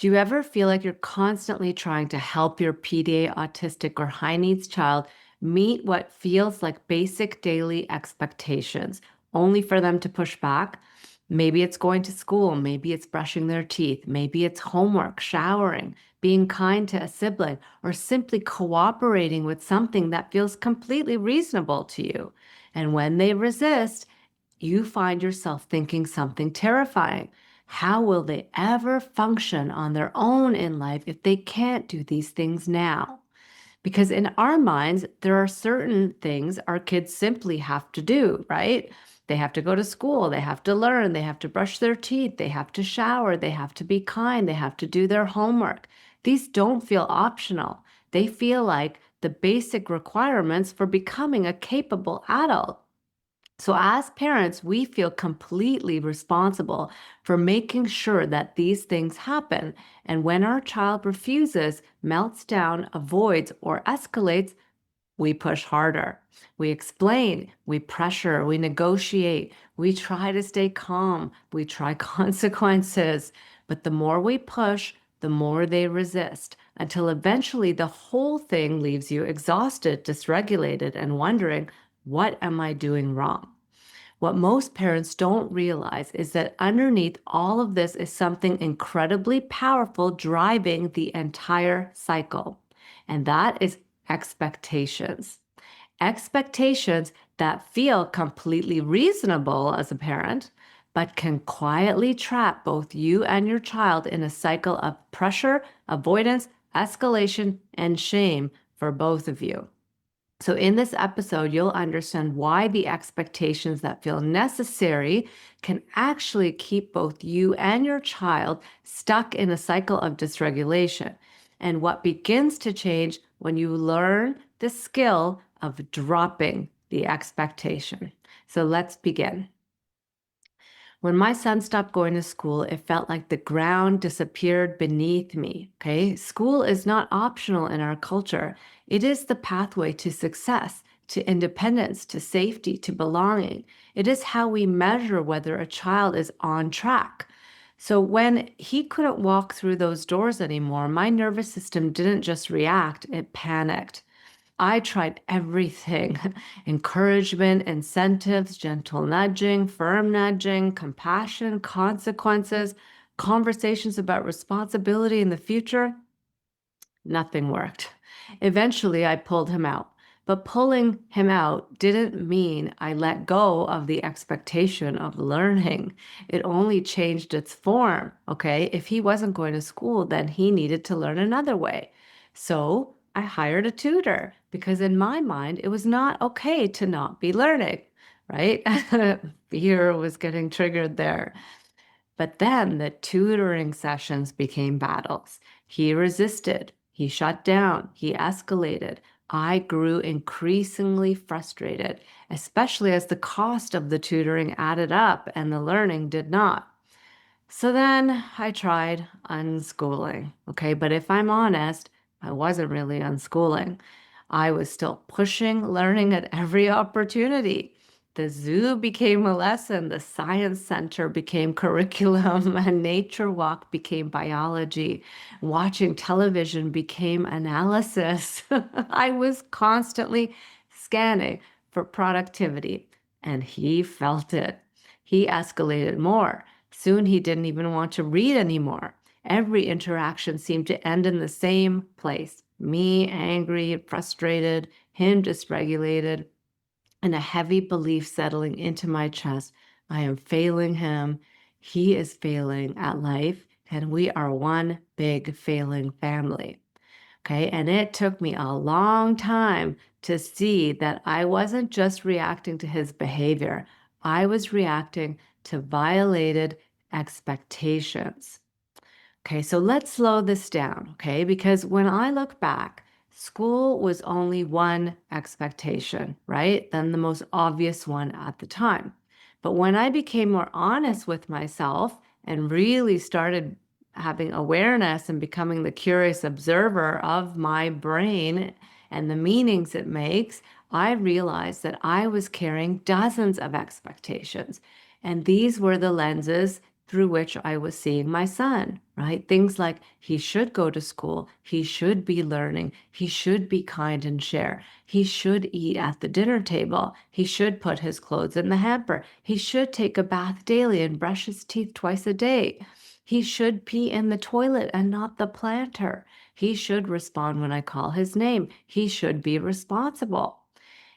Do you ever feel like you're constantly trying to help your PDA autistic or high needs child meet what feels like basic daily expectations, only for them to push back? Maybe it's going to school, maybe it's brushing their teeth, maybe it's homework, showering, being kind to a sibling, or simply cooperating with something that feels completely reasonable to you. And when they resist, you find yourself thinking something terrifying. How will they ever function on their own in life if they can't do these things now? Because in our minds, there are certain things our kids simply have to do, right? They have to go to school, they have to learn, they have to brush their teeth, they have to shower, they have to be kind, they have to do their homework. These don't feel optional. They feel like the basic requirements for becoming a capable adult. So, as parents, we feel completely responsible for making sure that these things happen. And when our child refuses, melts down, avoids, or escalates, we push harder. We explain, we pressure, we negotiate, we try to stay calm, we try consequences. But the more we push, the more they resist, until eventually the whole thing leaves you exhausted, dysregulated, and wondering, what am I doing wrong? What most parents don't realize is that underneath all of this is something incredibly powerful driving the entire cycle, and that is expectations. Expectations that feel completely reasonable as a parent, but can quietly trap both you and your child in a cycle of pressure, avoidance, escalation, and shame for both of you. So, in this episode, you'll understand why the expectations that feel necessary can actually keep both you and your child stuck in a cycle of dysregulation, and what begins to change when you learn the skill of dropping the expectation. So, let's begin. When my son stopped going to school, it felt like the ground disappeared beneath me. Okay. School is not optional in our culture, it is the pathway to success, to independence, to safety, to belonging. It is how we measure whether a child is on track. So when he couldn't walk through those doors anymore, my nervous system didn't just react, it panicked. I tried everything: encouragement, incentives, gentle nudging, firm nudging, compassion, consequences, conversations about responsibility in the future. Nothing worked. Eventually, I pulled him out. But pulling him out didn't mean I let go of the expectation of learning. It only changed its form. Okay. If he wasn't going to school, then he needed to learn another way. So I hired a tutor because in my mind, it was not okay to not be learning, right? Fear was getting triggered there. But then the tutoring sessions became battles. He resisted, he shut down, he escalated. I grew increasingly frustrated, especially as the cost of the tutoring added up and the learning did not. So then I tried unschooling. Okay, but if I'm honest, I wasn't really unschooling. I was still pushing learning at every opportunity. The zoo became a lesson, the science center became curriculum, and nature walk became biology. Watching television became analysis. I was constantly scanning for productivity, and he felt it. He escalated more. Soon he didn't even want to read anymore. Every interaction seemed to end in the same place: me angry, frustrated, him dysregulated, and a heavy belief settling into my chest. I am failing him. He is failing at life, and we are one big failing family. Okay. And it took me a long time to see that I wasn't just reacting to his behavior, I was reacting to violated expectations. Okay. So let's slow this down. Okay. Because when I look back, school was only one expectation, right? Then the most obvious one at the time. But when I became more honest with myself and really started having awareness and becoming the curious observer of my brain and the meanings it makes, I realized that I was carrying dozens of expectations. And these were the lenses through which I was seeing my son, right? Things like he should go to school, he should be learning, he should be kind and share, he should eat at the dinner table, he should put his clothes in the hamper, he should take a bath daily and brush his teeth twice a day. He should pee in the toilet and not the planter. He should respond when I call his name. He should be responsible.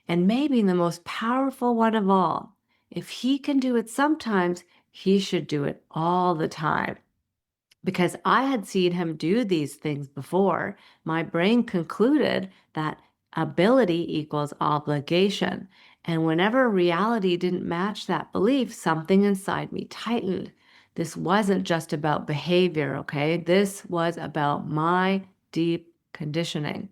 And maybe the most powerful one of all, if he can do it sometimes, he should do it all the time. Because I had seen him do these things before, my brain concluded that ability equals obligation. And whenever reality didn't match that belief, something inside me tightened. This wasn't just about behavior, okay? This was about my deep conditioning.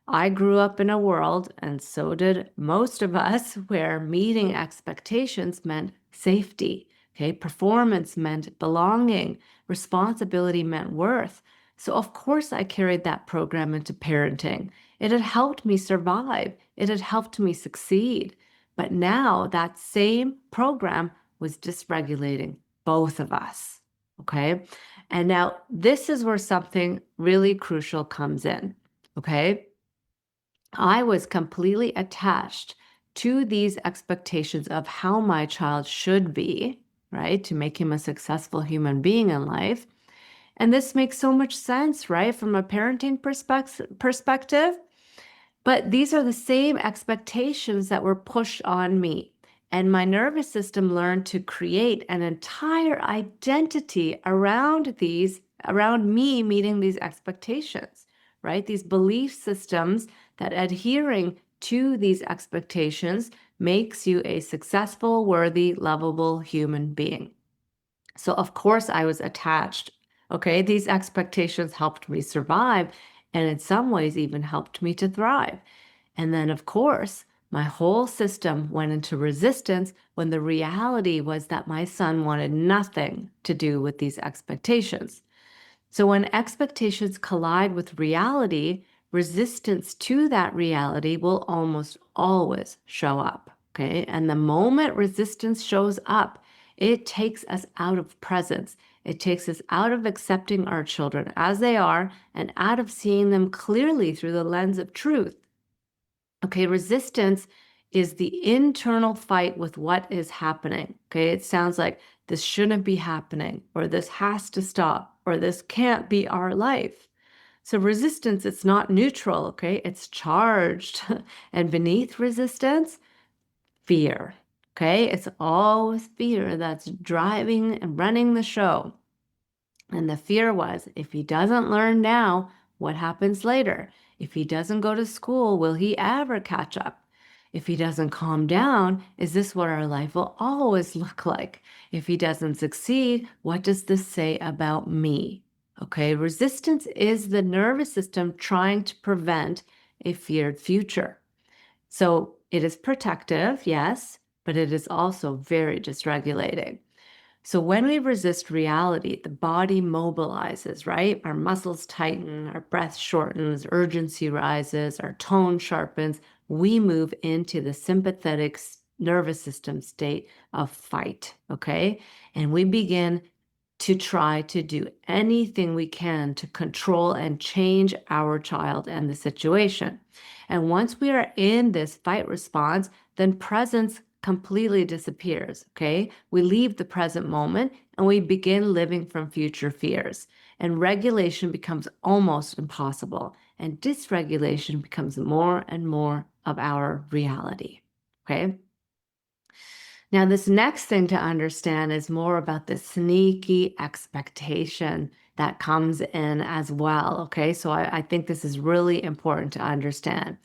I grew up in a world, and so did most of us, where meeting expectations meant safety. Okay, performance meant belonging, responsibility meant worth. So, of course, I carried that program into parenting. It had helped me survive, it had helped me succeed. But now that same program was dysregulating both of us. Okay, and now this is where something really crucial comes in. Okay, I was completely attached to these expectations of how my child should be, right, to make him a successful human being in life. And this makes so much sense, right, from a parenting perspective. But these are the same expectations that were pushed on me. And my nervous system learned to create an entire identity around me meeting these expectations, right? These belief systems that adhering to these expectations makes you a successful, worthy, lovable human being. So, of course, I was attached. Okay, these expectations helped me survive, and in some ways, even helped me to thrive. And then, of course, my whole system went into resistance when the reality was that my son wanted nothing to do with these expectations. So, when expectations collide with reality, resistance to that reality will almost always show up. Okay. And the moment resistance shows up, it takes us out of presence. It takes us out of accepting our children as they are and out of seeing them clearly through the lens of truth. Okay, resistance is the internal fight with what is happening. Okay, it sounds like this shouldn't be happening, or this has to stop, or this can't be our life. So, resistance, it's not neutral, okay, it's charged. And beneath resistance, fear. Okay, it's always fear that's driving and running the show. And the fear was, if he doesn't learn now, what happens later? If he doesn't go to school, will he ever catch up? If he doesn't calm down, is this what our life will always look like? If he doesn't succeed, what does this say about me? Okay, resistance is the nervous system trying to prevent a feared future. So it is protective, yes, but it is also very dysregulating. So when we resist reality, the body mobilizes, right? Our muscles tighten, our breath shortens, urgency rises, our tone sharpens. We move into the sympathetic nervous system state of fight, okay? And we begin to try to do anything we can to control and change our child and the situation. And once we are in this fight response, then presence completely disappears, okay? We leave the present moment and we begin living from future fears. And regulation becomes almost impossible, and dysregulation becomes more and more of our reality, okay? Now, this next thing to understand is more about the sneaky expectation that comes in as well. Okay, so I think this is really important to understand.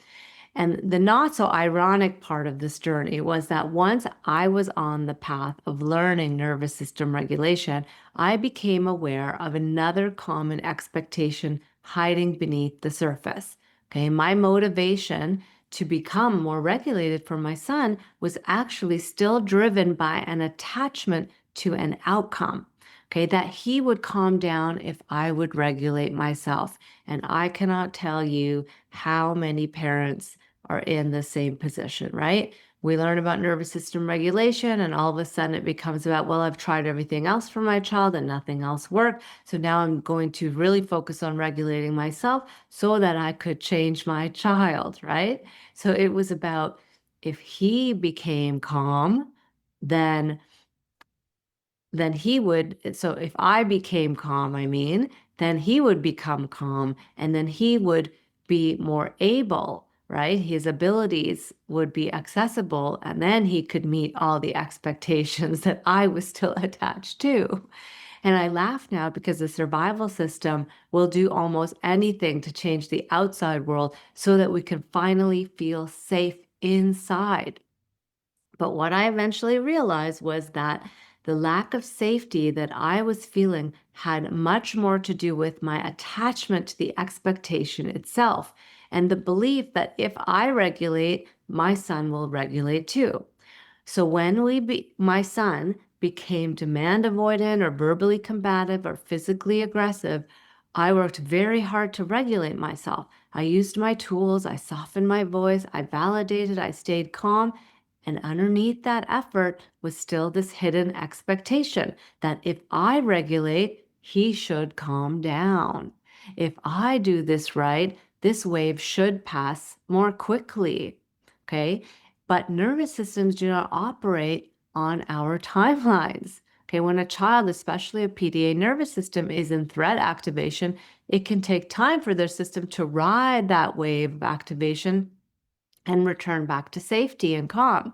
And the not so ironic part of this journey was that once I was on the path of learning nervous system regulation, I became aware of another common expectation hiding beneath the surface. Okay, my motivation to become more regulated for my son was actually still driven by an attachment to an outcome. Okay, that he would calm down if I would regulate myself. And I cannot tell you how many parents are in the same position, right? We learn about nervous system regulation, and all of a sudden it becomes about, well, I've tried everything else for my child and nothing else worked. So now I'm going to really focus on regulating myself so that I could change my child, right? So it was about, if he became calm, then he would, so if I became calm, then he would become calm, and then he would be more able, right? His abilities would be accessible, and then he could meet all the expectations that I was still attached to. And I laugh now because the survival system will do almost anything to change the outside world so that we can finally feel safe inside. But what I eventually realized was that the lack of safety that I was feeling had much more to do with my attachment to the expectation itself and the belief that if I regulate, my son will regulate too. So when my son became demand avoidant or verbally combative or physically aggressive, I worked very hard to regulate myself. I used my tools, I softened my voice, I validated, I stayed calm. And underneath that effort was still this hidden expectation that if I regulate, he should calm down. If I do this right, this wave should pass more quickly. Okay. But nervous systems do not operate on our timelines. Okay, when a child, especially a PDA nervous system, is in threat activation, it can take time for their system to ride that wave of activation and return back to safety and calm.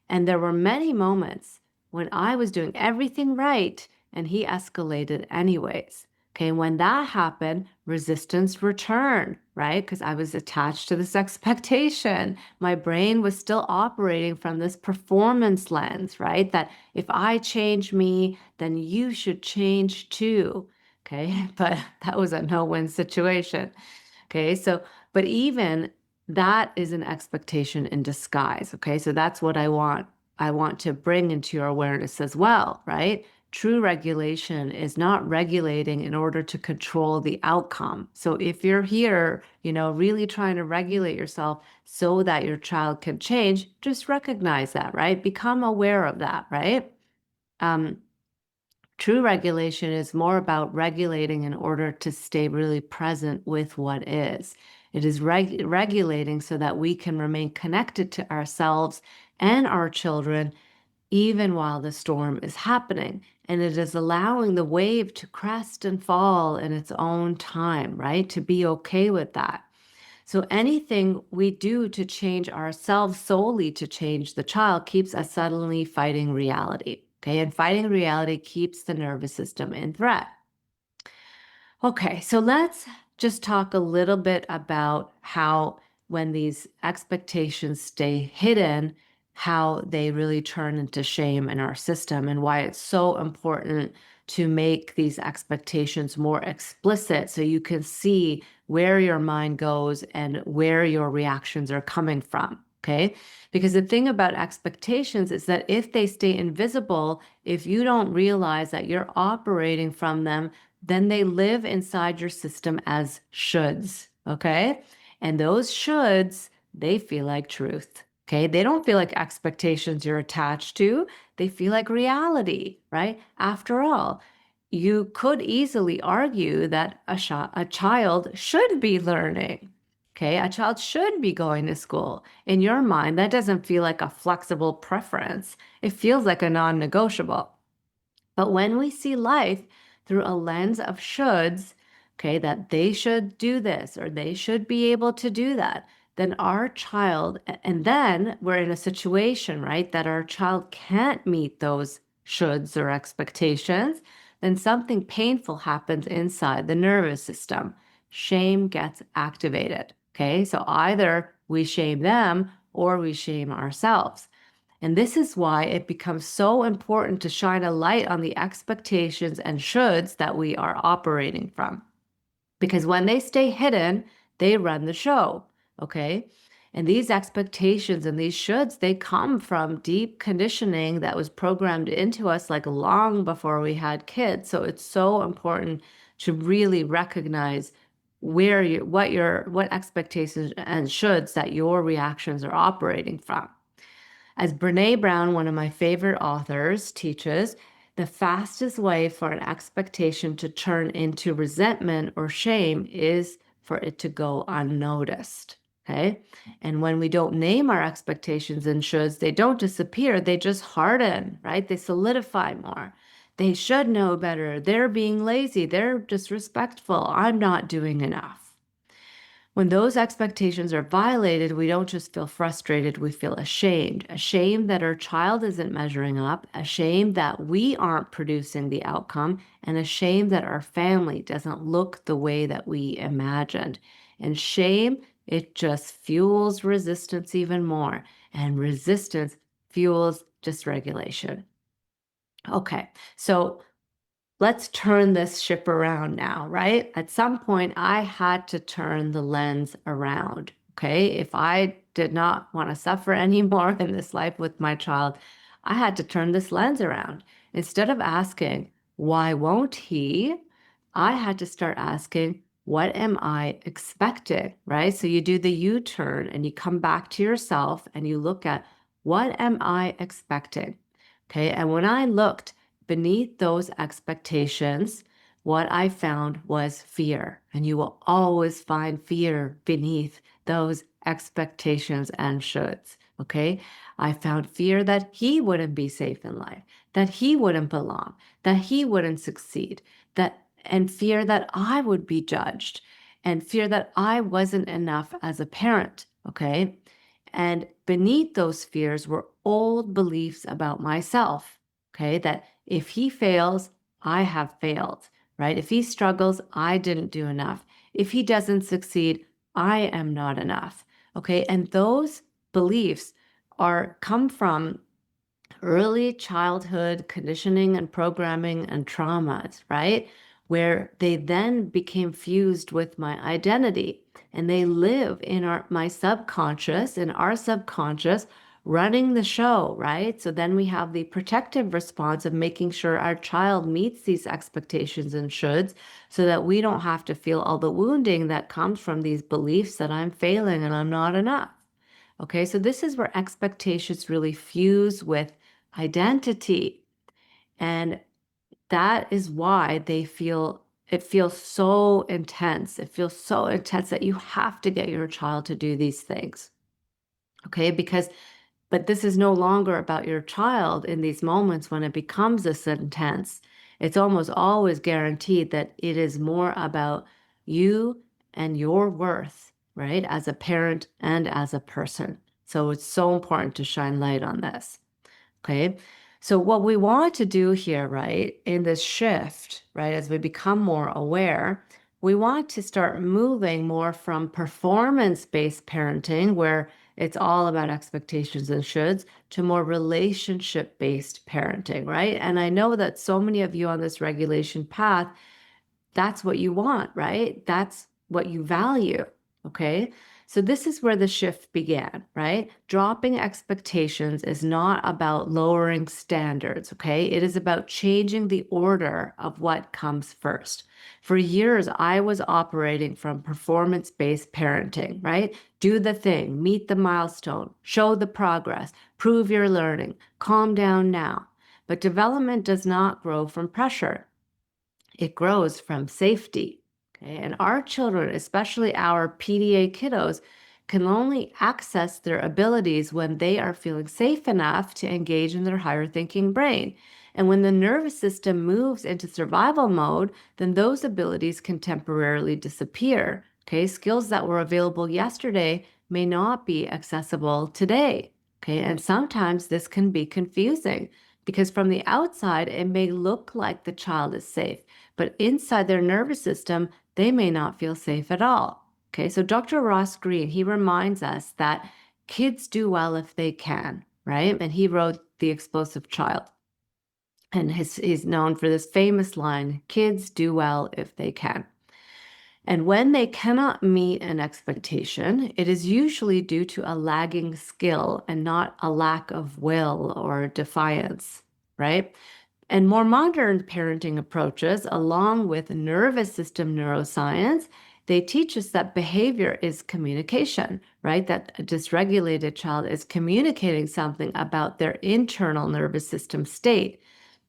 And there were many moments when I was doing everything right and he escalated anyways. Okay, when that happened, resistance returned, right? Because I was attached to this expectation. My brain was still operating from this performance lens, right? That if I change me, then you should change too. Okay, but that was a no-win situation. Okay, so, but even that is an expectation in disguise. Okay, so that's what I want. I want to bring into your awareness as well, right? True regulation is not regulating in order to control the outcome. So if you're here, really trying to regulate yourself so that your child can change, just recognize that, right? Become aware of that, right? True regulation is more about regulating in order to stay really present with what is. It is regulating so that we can remain connected to ourselves and our children even while the storm is happening. And it is allowing the wave to crest and fall in its own time, right? To be okay with that. So anything we do to change ourselves solely to change the child keeps us suddenly fighting reality. Okay, and fighting reality keeps the nervous system in threat. Okay, so let's just talk a little bit about how when these expectations stay hidden, how they really turn into shame in our system and why it's so important to make these expectations more explicit so you can see where your mind goes and where your reactions are coming from. Okay, because the thing about expectations is that if they stay invisible, if you don't realize that you're operating from them, then they live inside your system as shoulds, okay? And those shoulds, they feel like truth, okay? They don't feel like expectations you're attached to. They feel like reality, right? After all, you could easily argue that a child should be learning, okay? A child should be going to school. In your mind, that doesn't feel like a flexible preference. It feels like a non-negotiable. But when we see life through a lens of shoulds, okay, that they should do this or they should be able to do that, then our child, and then we're in a situation, right, that our child can't meet those shoulds or expectations, then something painful happens inside the nervous system. Shame gets activated, okay? So either we shame them or we shame ourselves. And this is why it becomes so important to shine a light on the expectations and shoulds that we are operating from. Because when they stay hidden, they run the show, okay? And these expectations and these shoulds, they come from deep conditioning that was programmed into us like long before we had kids. So it's so important to really recognize what expectations and shoulds that your reactions are operating from. As Brene Brown, one of my favorite authors, teaches, the fastest way for an expectation to turn into resentment or shame is for it to go unnoticed. Okay. And when we don't name our expectations and shoulds, they don't disappear, they just harden, right? They solidify more. They should know better. They're being lazy. They're disrespectful. I'm not doing enough. When those expectations are violated, we don't just feel frustrated, we feel ashamed that our child isn't measuring up, ashamed that we aren't producing the outcome, and ashamed that our family doesn't look the way that we imagined. And shame, it just fuels resistance even more, and resistance fuels dysregulation. Okay, so let's turn this ship around now, right? At some point, I had to turn the lens around, okay? If I did not want to suffer anymore in this life with my child, I had to turn this lens around. Instead of asking, why won't he? I had to start asking, what am I expecting, right? So you do the U-turn and you come back to yourself and you look at, what am I expecting? Okay, and when I looked beneath those expectations, what I found was fear. And you will always find fear beneath those expectations and shoulds. Okay. I found fear that he wouldn't be safe in life, that he wouldn't belong, that he wouldn't succeed, and fear that I would be judged, and fear that I wasn't enough as a parent. Okay. And beneath those fears were old beliefs about myself. Okay. That if he fails, I have failed, right? If he struggles, I didn't do enough. If he doesn't succeed, I am not enough. Okay. And those beliefs come from early childhood conditioning and programming and traumas, right? Where they then became fused with my identity, and they live in my subconscious, in our subconscious, running the show, right? So then we have the protective response of making sure our child meets these expectations and shoulds, so that we don't have to feel all the wounding that comes from these beliefs that I'm failing and I'm not enough. Okay, so this is where expectations really fuse with identity. And that is why it feels so intense. It feels so intense that you have to get your child to do these things. Okay, but this is no longer about your child in these moments when it becomes this intense. It's almost always guaranteed that it is more about you and your worth, right? As a parent and as a person. So it's so important to shine light on this. Okay. So what we want to do here, right, in this shift, right, as we become more aware, we want to start moving more from performance-based parenting, where it's all about expectations and shoulds, to more relationship-based parenting, right? And I know that so many of you on this regulation path, that's what you want, right? That's what you value. Okay. So this is where the shift began, right? Dropping expectations is not about lowering standards. Okay. It is about changing the order of what comes first. For years, I was operating from performance-based parenting, right? Do the thing, meet the milestone, show the progress, prove you're learning, calm down now. But development does not grow from pressure. It grows from safety. Okay? And our children, especially our PDA kiddos, can only access their abilities when they are feeling safe enough to engage in their higher thinking brain. And when the nervous system moves into survival mode, then those abilities can temporarily disappear. Okay, skills that were available yesterday may not be accessible today. Okay, and sometimes this can be confusing, because from the outside, it may look like the child is safe, but inside their nervous system, they may not feel safe at all. Okay, so Dr. Ross Greene, he reminds us that kids do well if they can, right? And he wrote The Explosive Child. And he's known for this famous line, kids do well if they can. And when they cannot meet an expectation, it is usually due to a lagging skill and not a lack of will or defiance, right? And more modern parenting approaches, along with nervous system neuroscience They teach us that behavior is communication, right? That a dysregulated child is communicating something about their internal nervous system state.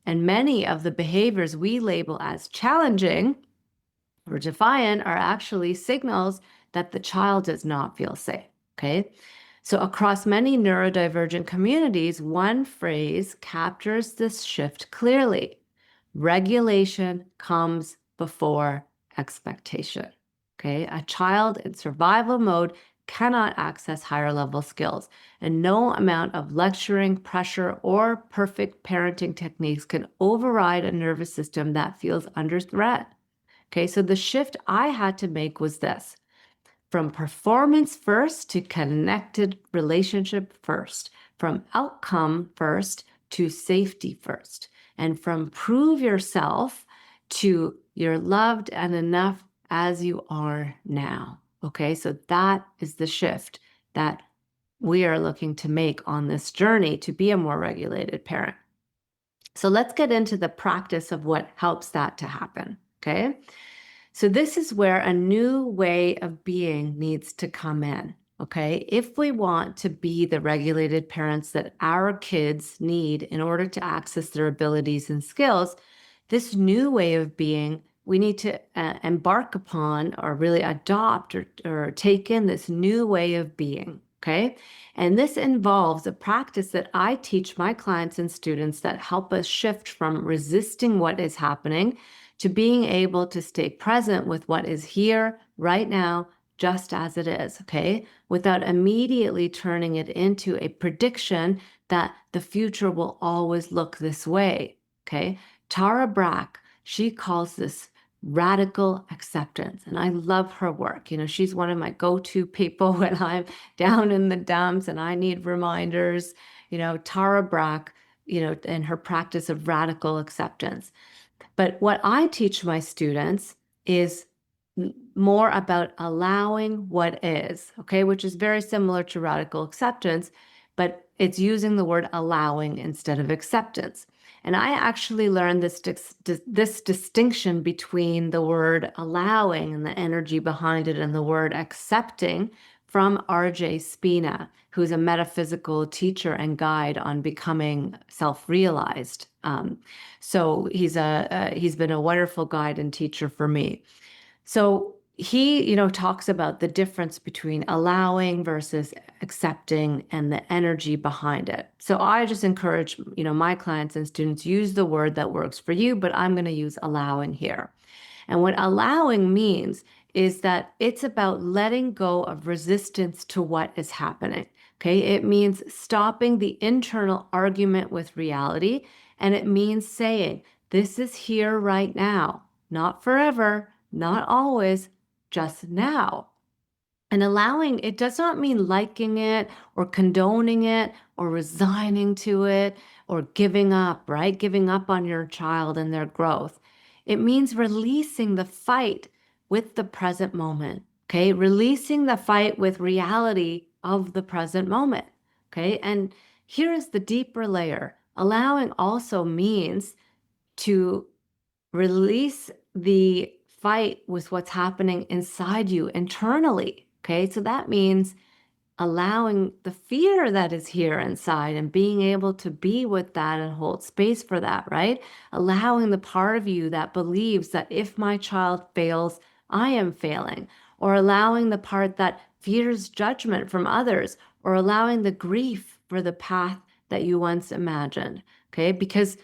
And many of the behaviors we label as challenging or defiant are actually signals that the child does not feel safe. Okay. So, across many neurodivergent communities, one phrase captures this shift clearly: regulation comes before expectation. Okay. A child in survival mode cannot access higher level skills, and no amount of lecturing, pressure, or perfect parenting techniques can override a nervous system that feels under threat. Okay, so the shift I had to make was this: from performance first to connected relationship first, from outcome first to safety first, and from prove yourself to you're loved and enough as you are now. Okay, so that is the shift that we are looking to make on this journey to be a more regulated parent. So let's get into the practice of what helps that to happen. Okay. So this is where a new way of being needs to come in, okay? If we want to be the regulated parents that our kids need in order to access their abilities and skills, this new way of being, we need to embark upon or really adopt or take in this new way of being, okay? And this involves a practice that I teach my clients and students that help us shift from resisting what is happening to being able to stay present with what is here right now, just as it is, okay? Without immediately turning it into a prediction that the future will always look this way, okay? Tara Brach, she calls this radical acceptance. And I love her work. You know, she's one of my go-to people when I'm down in the dumps and I need reminders. You know, Tara Brach, you know, and her practice of radical acceptance. But what I teach my students is more about allowing what is, okay, which is very similar to radical acceptance, but it's using the word allowing instead of acceptance. And I actually learned this distinction between the word allowing and the energy behind it and the word accepting from R.J. Spina, who's a metaphysical teacher and guide on becoming self-realized. So he's been a wonderful guide and teacher for me. So he, you know, talks about the difference between allowing versus accepting and the energy behind it. So I just encourage, you know, my clients and students, use the word that works for you, but I'm going to use allowing here. And what allowing means is that it's about letting go of resistance to what is happening. Okay. It means stopping the internal argument with reality. And it means saying, this is here right now, not forever, not always, just now. And allowing, it does not mean liking it or condoning it or resigning to it or giving up, right? Giving up on your child and their growth. It means releasing the fight with the present moment, okay? Releasing the fight with reality of the present moment, okay? And here is the deeper layer. Allowing also means to release the fight with what's happening inside you internally. Okay, so that means allowing the fear that is here inside and being able to be with that and hold space for that, right? Allowing the part of you that believes that if my child fails, I am failing, or allowing the part that fears judgment from others, or allowing the grief for the path that you once imagined. Okay, because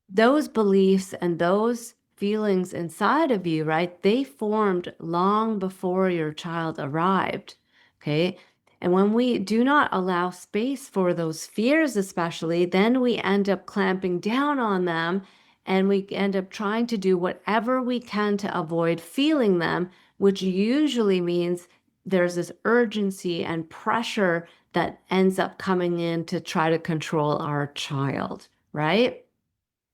those beliefs and those feelings inside of you, right, they formed long before your child arrived, okay? And when we do not allow space for those fears, especially, then we end up clamping down on them and we end up trying to do whatever we can to avoid feeling them, which usually means there's this urgency and pressure that ends up coming in to try to control our child, right?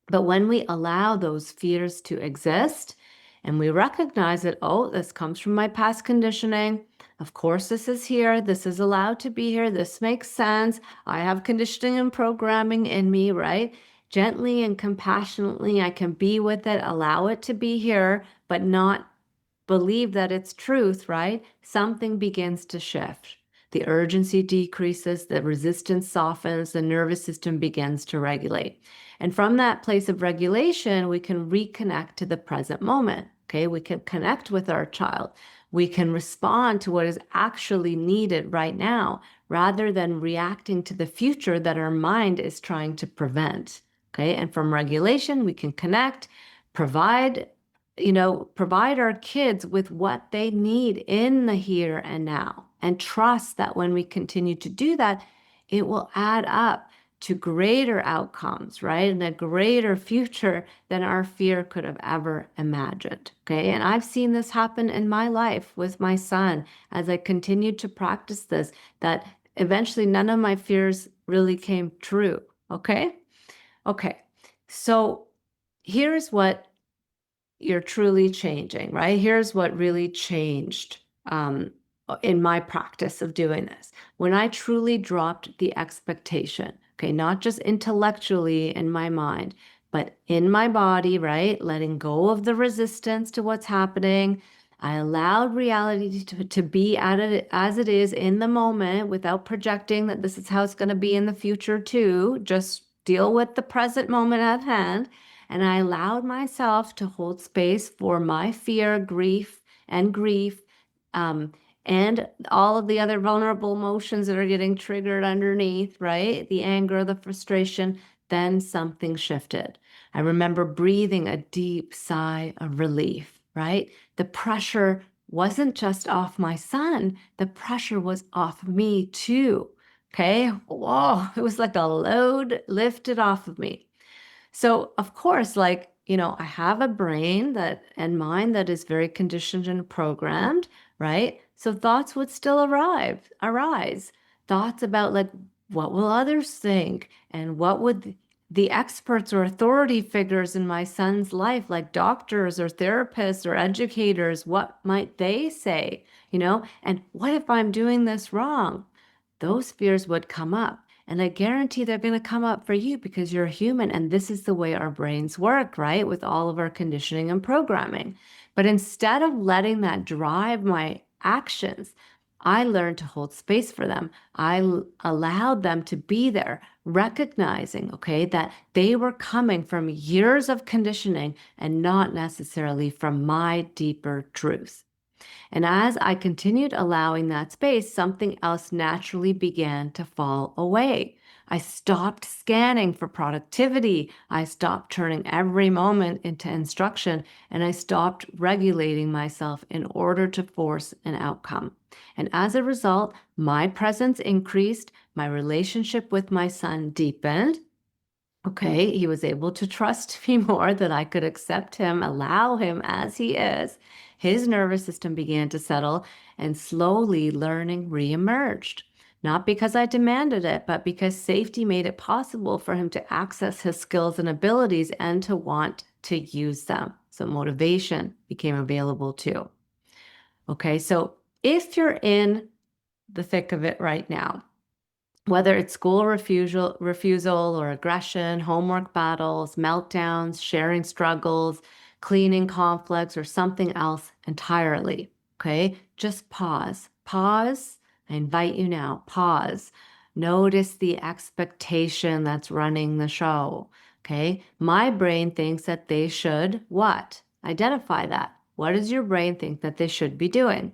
But when we allow those fears to exist and we recognize that, oh, this comes from my past conditioning. Of course, this is here. This is allowed to be here. This makes sense. I have conditioning and programming in me, right? Gently and compassionately, I can be with it, allow it to be here, but not believe that it's truth, right? Something begins to shift. The urgency decreases, the resistance softens, the nervous system begins to regulate. And from that place of regulation, we can reconnect to the present moment. Okay, we can connect with our child. We can respond to what is actually needed right now rather than reacting to the future that our mind is trying to prevent. Okay, and from regulation, we can connect, provide provide our kids with what they need in the here and now, and trust that when we continue to do that, it will add up to greater outcomes, right? And a greater future than our fear could have ever imagined. Okay. And I've seen this happen in my life with my son as I continued to practice this, that eventually none of my fears really came true. Okay. Okay. So here's what you're truly changing, right? Here's what really changed in my practice of doing this. When I truly dropped the expectation, okay, not just intellectually in my mind, but in my body, right? Letting go of the resistance to what's happening. I allowed reality to be as it is in the moment without projecting that this is how it's going to be in the future too. Just deal with the present moment at hand. And I allowed myself to hold space for my fear, grief, um, and all of the other vulnerable emotions that are getting triggered underneath, right? The anger, the frustration. Then something shifted. I remember breathing a deep sigh of relief, right? The pressure wasn't just off my son, the pressure was off me too. Okay. Whoa, it was like a load lifted off of me. So, of course, I have a brain and mind that is very conditioned and programmed, right? So thoughts would still arise. Thoughts about what will others think? And what would the experts or authority figures in my son's life, like doctors or therapists or educators, what might they say? And what if I'm doing this wrong? Those fears would come up. And I guarantee they're going to come up for you because you're human and this is the way our brains work, right? With all of our conditioning and programming. But instead of letting that drive my actions, I learned to hold space for them. Allowed them to be there, recognizing, okay, that they were coming from years of conditioning and not necessarily from my deeper truth. And as I continued allowing that space, something else naturally began to fall away. I stopped scanning for productivity. I stopped turning every moment into instruction, and I stopped regulating myself in order to force an outcome. And as a result, my presence increased, my relationship with my son deepened. Okay, he was able to trust me more, that I could accept him, allow him as he is. His nervous system began to settle, and slowly learning reemerged. Not because I demanded it, but because safety made it possible for him to access his skills and abilities and to want to use them. So motivation became available too. Okay, so if you're in the thick of it right now, whether it's school refusal or aggression, homework battles, meltdowns, sharing struggles, cleaning conflicts, or something else entirely, okay? Just pause. Pause. I invite you now, pause. Notice the expectation that's running the show, okay? My brain thinks that they should what? Identify that. What does your brain think that they should be doing?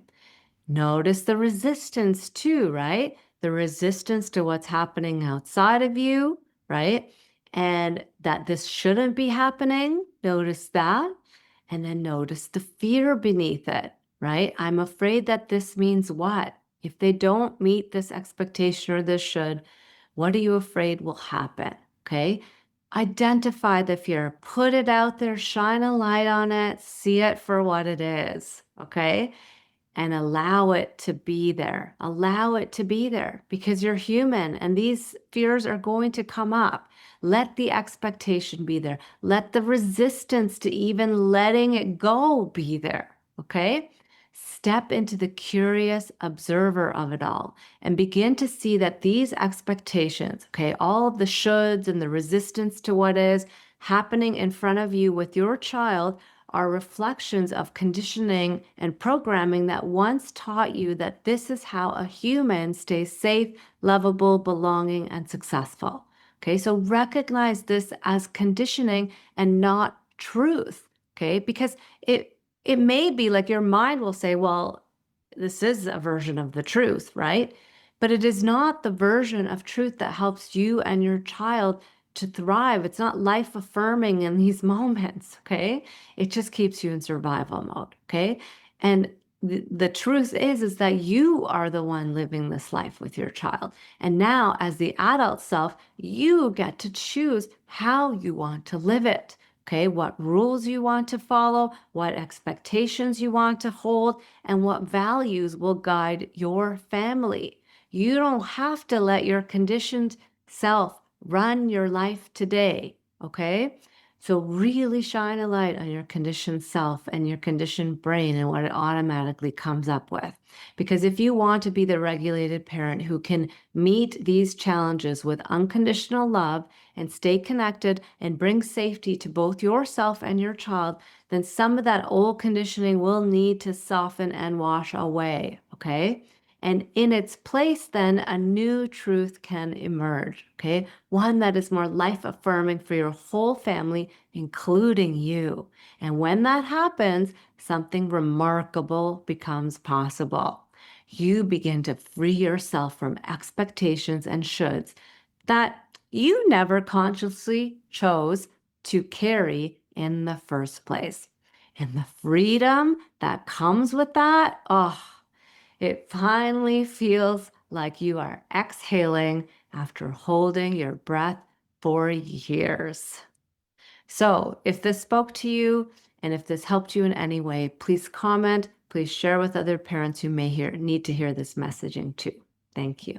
Notice the resistance too, right? The resistance to what's happening outside of you, right? And that this shouldn't be happening. Notice that. And then notice the fear beneath it, right? I'm afraid that this means what? If they don't meet this expectation or this should, what are you afraid will happen? Okay. Identify the fear, put it out there, shine a light on it, see it for what it is. Okay. And allow it to be there. Allow it to be there because you're human and these fears are going to come up. Let the expectation be there. Let the resistance to even letting it go be there. Okay? Step into the curious observer of it all and begin to see that these expectations, okay, all of the shoulds and the resistance to what is happening in front of you with your child are reflections of conditioning and programming that once taught you that this is how a human stays safe, lovable, belonging, and successful. Okay, so recognize this as conditioning and not truth. Okay, because it may be like your mind will say, well, this is a version of the truth, right? But it is not the version of truth that helps you and your child to thrive. It's not life affirming in these moments, okay? It just keeps you in survival mode, okay? And the truth is that you are the one living this life with your child. And now, as the adult self, you get to choose how you want to live it. Okay, what rules you want to follow, what expectations you want to hold, and what values will guide your family. You don't have to let your conditioned self run your life today, okay? So really shine a light on your conditioned self and your conditioned brain and what it automatically comes up with. Because if you want to be the regulated parent who can meet these challenges with unconditional love and stay connected and bring safety to both yourself and your child, then some of that old conditioning will need to soften and wash away, okay? And in its place, then a new truth can emerge, okay? One that is more life affirming for your whole family, including you. And when that happens, something remarkable becomes possible. You begin to free yourself from expectations and shoulds that you never consciously chose to carry in the first place. And the freedom that comes with that, oh, it finally feels like you are exhaling after holding your breath for years. So, if this spoke to you and if this helped you in any way, please comment, please share with other parents who may need to hear this messaging too. Thank you.